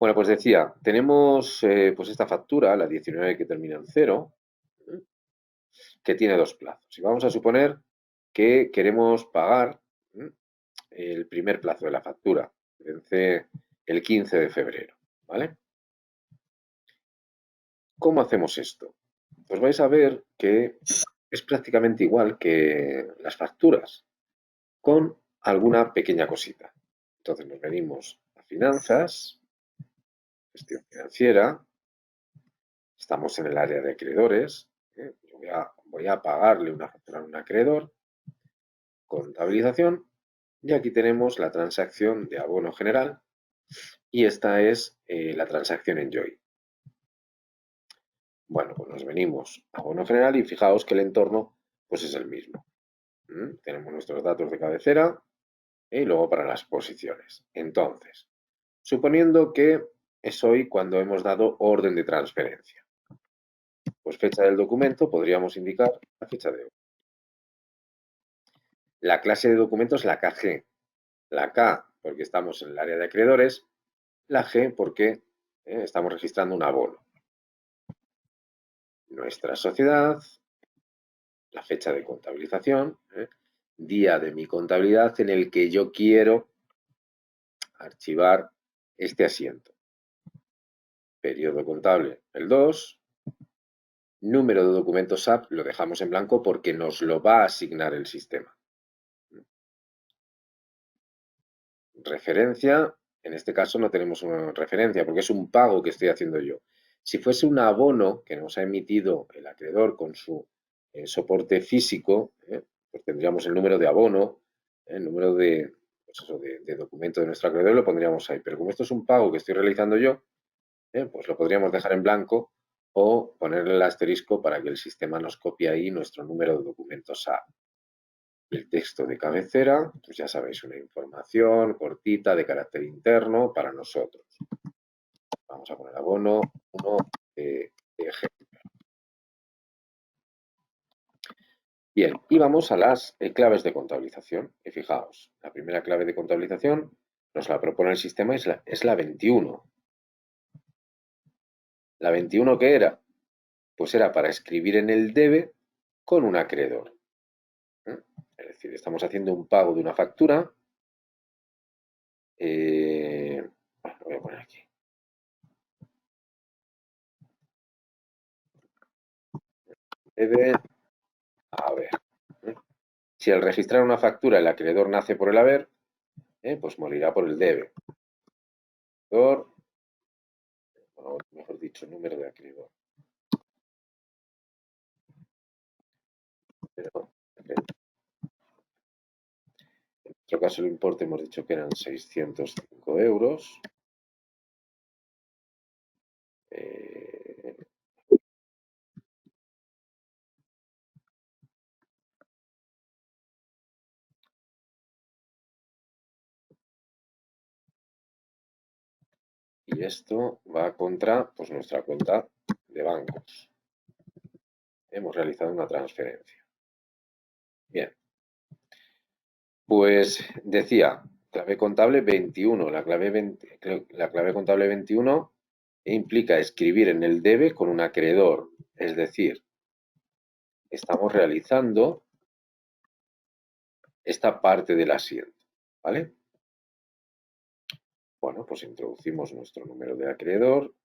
Bueno, pues decía, tenemos pues esta factura, la 19 que termina en 0, que tiene dos plazos. Y vamos a suponer que queremos pagar el primer plazo de la factura, que vence el 15 de febrero, ¿vale? ¿Cómo hacemos esto? Pues vais a ver que es prácticamente igual que las facturas, con alguna pequeña cosita. Entonces nos venimos a finanzas, gestión financiera, estamos en el área de acreedores, voy a pagarle una factura a un acreedor, contabilización, y aquí tenemos la transacción de abono general y esta es la transacción en Joy. Bueno, pues nos venimos a abono general y fijaos que el entorno pues es el mismo. Tenemos nuestros datos de cabecera y luego para las posiciones. Entonces, suponiendo que es hoy cuando hemos dado orden de transferencia. Pues fecha del documento podríamos indicar la fecha de hoy. La clase de documento es la KG. La K porque estamos en el área de acreedores, la G porque estamos registrando un abono. Nuestra sociedad, la fecha de contabilización, día de mi contabilidad en el que yo quiero archivar este asiento. Periodo contable, el 2. Número de documentos SAP lo dejamos en blanco porque nos lo va a asignar el sistema. Referencia, en este caso no tenemos una referencia porque es un pago que estoy haciendo yo. Si fuese un abono que nos ha emitido el acreedor con su soporte físico, pues tendríamos el número de abono, el número de, pues eso, de documento de nuestro acreedor, lo pondríamos ahí. Pero como esto es un pago que estoy realizando yo, pues lo podríamos dejar en blanco o ponerle el asterisco para que el sistema nos copie ahí nuestro número de documentos A. El texto de cabecera, pues ya sabéis, una información cortita de carácter interno para nosotros. Vamos a poner abono 1 de ejemplo. Bien, y vamos a las claves de contabilización. Y fijaos, la primera clave de contabilización nos la propone el sistema, es la 21. ¿La 21 qué era? Pues era para escribir en el debe con un acreedor. Es decir, estamos haciendo un pago de una factura. Lo voy a poner aquí. Debe haber. Si al registrar una factura el acreedor nace por el haber, pues morirá por el debe. Acreedor, bueno, mejor dicho, número de acreedor. Pero, en nuestro caso el importe hemos dicho que eran 605 euros. Y esto va contra pues, nuestra cuenta de bancos. Hemos realizado una transferencia. Bien. Pues decía, clave contable 21. La clave contable 21 implica escribir en el debe con un acreedor. Es decir, estamos realizando esta parte del asiento, ¿vale? Bueno, pues introducimos nuestro número de acreedor.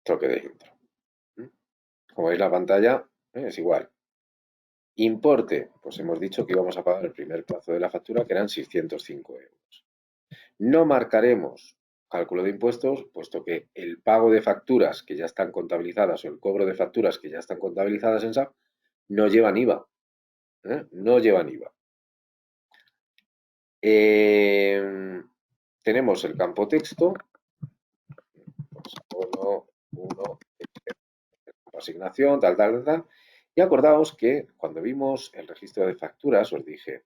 Toque de intro. Como veis la pantalla, es igual. Importe, pues hemos dicho que íbamos a pagar el primer plazo de la factura, que eran 605 euros. No marcaremos cálculo de impuestos, puesto que el pago de facturas que ya están contabilizadas o el cobro de facturas que ya están contabilizadas en SAP no llevan IVA. No llevan IVA. Tenemos el campo texto, pues, 1, asignación, tal. Y acordaos que cuando vimos el registro de facturas os dije,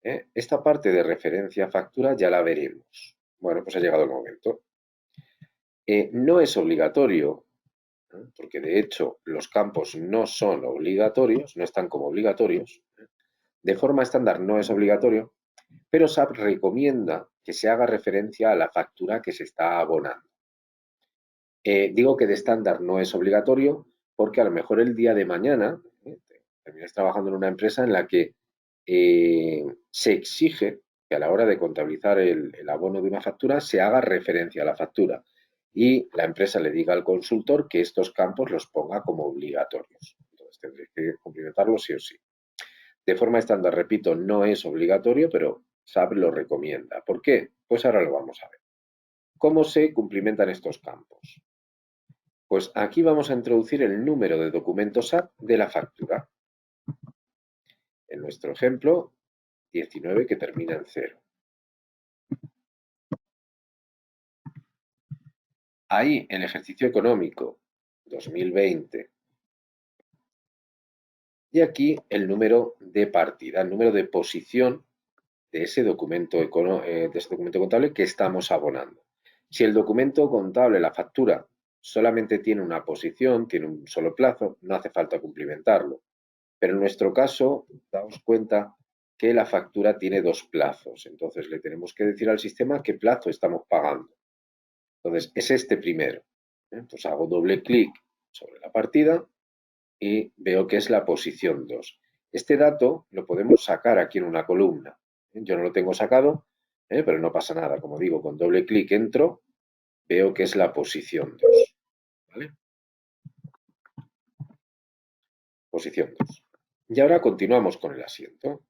esta parte de referencia a factura ya la veremos. Bueno, pues ha llegado el momento. No es obligatorio porque de hecho los campos no son obligatorios, no están como obligatorios. De forma estándar no es obligatorio, pero SAP recomienda que se haga referencia a la factura que se está abonando. Digo que de estándar no es obligatorio porque a lo mejor el día de mañana terminas trabajando en una empresa en la que se exige que a la hora de contabilizar el abono de una factura se haga referencia a la factura y la empresa le diga al consultor que estos campos los ponga como obligatorios. Entonces tendréis que cumplimentarlos sí o sí. De forma estándar, repito, no es obligatorio, pero SAP lo recomienda. ¿Por qué? Pues ahora lo vamos a ver. ¿Cómo se cumplimentan estos campos? Pues aquí vamos a introducir el número de documento SAP de la factura. En nuestro ejemplo, 19 que termina en 0. Ahí el ejercicio económico 2020. Y aquí el número de partida, el número de posición de ese documento contable que estamos abonando. Si el documento contable, la factura, solamente tiene una posición, tiene un solo plazo, no hace falta cumplimentarlo. Pero en nuestro caso, damos cuenta que la factura tiene 2 plazos. Entonces le tenemos que decir al sistema qué plazo estamos pagando. Entonces es este primero. Pues hago doble clic sobre la partida y veo que es la posición 2. Este dato lo podemos sacar aquí en una columna. Yo no lo tengo sacado, pero no pasa nada. Como digo, con doble clic entro, veo que es la posición 2. ¿Vale? Posición 2. Y ahora continuamos con el asiento.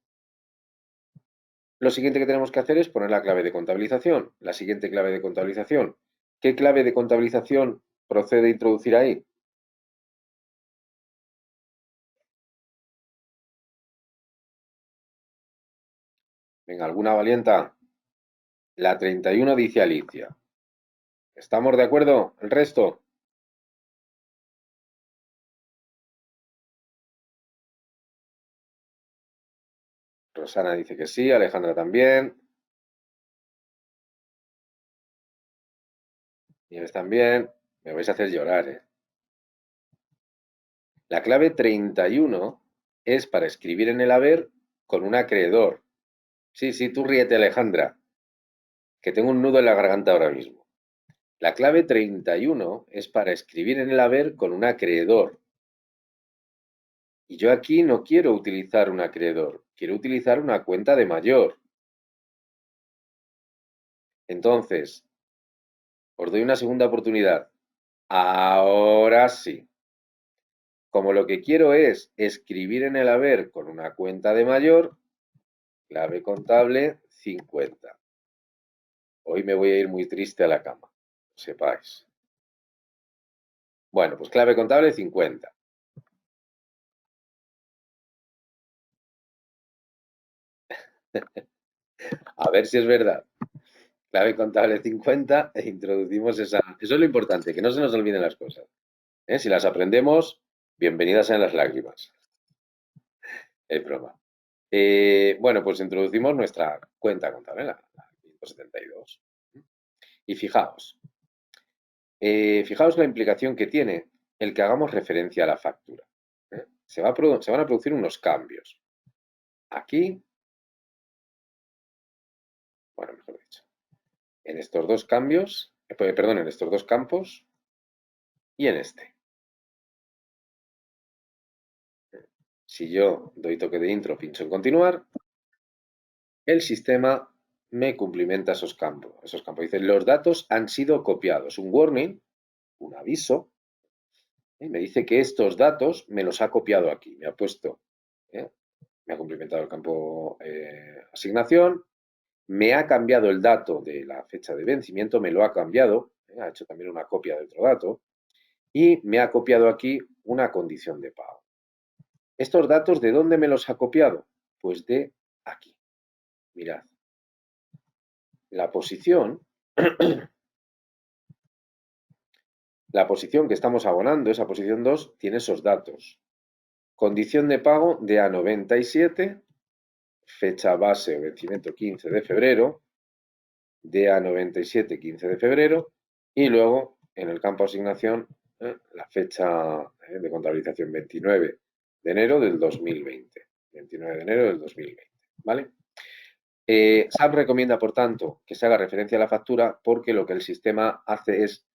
Lo siguiente que tenemos que hacer es poner la clave de contabilización. La siguiente clave de contabilización. ¿Qué clave de contabilización procede a introducir ahí? Venga, ¿alguna valienta? La 31 dice Alicia. ¿Estamos de acuerdo? ¿El resto? Rosana dice que sí, Alejandra también. Nieves también. Me vais a hacer llorar, ¿eh? La clave 31 es para escribir en el haber con un acreedor. Sí, sí, tú ríete, Alejandra, que tengo un nudo en la garganta ahora mismo. La clave 31 es para escribir en el haber con un acreedor. Y yo aquí no quiero utilizar un acreedor, quiero utilizar una cuenta de mayor. Entonces, os doy una segunda oportunidad. Ahora sí. Como lo que quiero es escribir en el haber con una cuenta de mayor, clave contable 50. Hoy me voy a ir muy triste a la cama, que sepáis. Bueno, pues clave contable 50. A ver si es verdad. Clave contable 50 e introducimos esa. Eso es lo importante, que no se nos olviden las cosas. Si las aprendemos, bienvenidas sean las lágrimas. Es broma. Bueno, pues introducimos nuestra cuenta contable, la 572. Y fijaos la implicación que tiene el que hagamos referencia a la factura. Se van a producir unos cambios. Aquí, bueno, mejor dicho, en estos dos cambios, perdón, en estos dos campos y en este. Si yo doy toque de intro, pincho en continuar, el sistema me cumplimenta esos campos. Dice, los datos han sido copiados. Un warning, un aviso, me dice que estos datos me los ha copiado aquí. Me ha puesto, me ha cumplimentado el campo asignación, me ha cambiado el dato de la fecha de vencimiento, me lo ha cambiado, ha hecho también una copia de otro dato, y me ha copiado aquí una condición de pago. ¿Estos datos de dónde me los ha copiado? Pues de aquí. Mirad. La posición que estamos abonando, esa posición 2, tiene esos datos. Condición de pago de A97, fecha base o vencimiento 15 de febrero, de A97 15 de febrero, y luego en el campo asignación la fecha de contabilización 29 de enero del 2020. 29 de enero del 2020, ¿vale? SAP recomienda, por tanto, que se haga referencia a la factura porque lo que el sistema hace es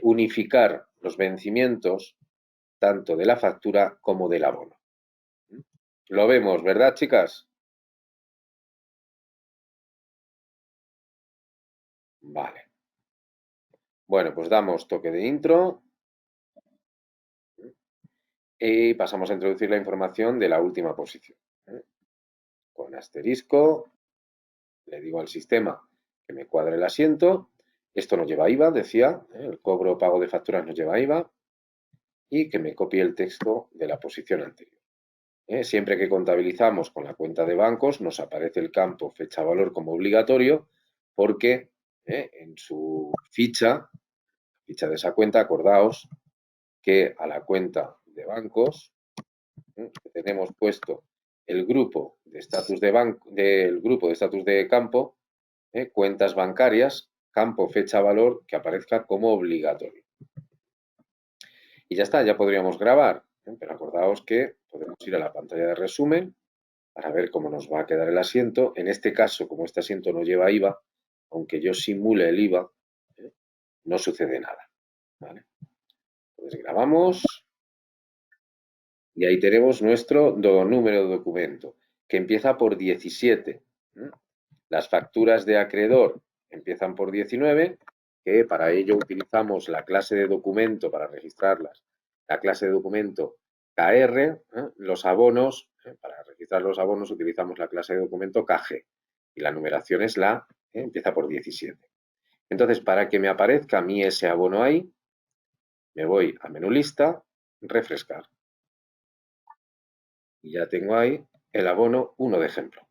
unificar los vencimientos tanto de la factura como del abono. Lo vemos, ¿verdad, chicas? Vale. Bueno, pues damos toque de intro y pasamos a introducir la información de la última posición. Con asterisco, le digo al sistema que me cuadre el asiento. Esto no lleva IVA, decía, el cobro o pago de facturas no lleva IVA, y que me copie el texto de la posición anterior. Siempre que contabilizamos con la cuenta de bancos nos aparece el campo fecha-valor como obligatorio porque en su ficha de esa cuenta, acordaos que a la cuenta de bancos tenemos puesto el grupo de estatus de banco, del grupo de estatus de campo, cuentas bancarias, campo fecha-valor que aparezca como obligatorio. Y ya está, ya podríamos grabar, pero acordaos que podemos ir a la pantalla de resumen para ver cómo nos va a quedar el asiento. En este caso, como este asiento no lleva IVA, aunque yo simule el IVA, no sucede nada. ¿Vale? Entonces grabamos y ahí tenemos nuestro número de documento, que empieza por 17. Las facturas de acreedor empiezan por 19, que para ello utilizamos la clase de documento para registrarlas, la clase de documento KR, los abonos, para registrar los abonos utilizamos la clase de documento KG, y la numeración es empieza por 17. Entonces, para que me aparezca a mí ese abono ahí, me voy a menú lista, refrescar. Y ya tengo ahí el abono 1 de ejemplo.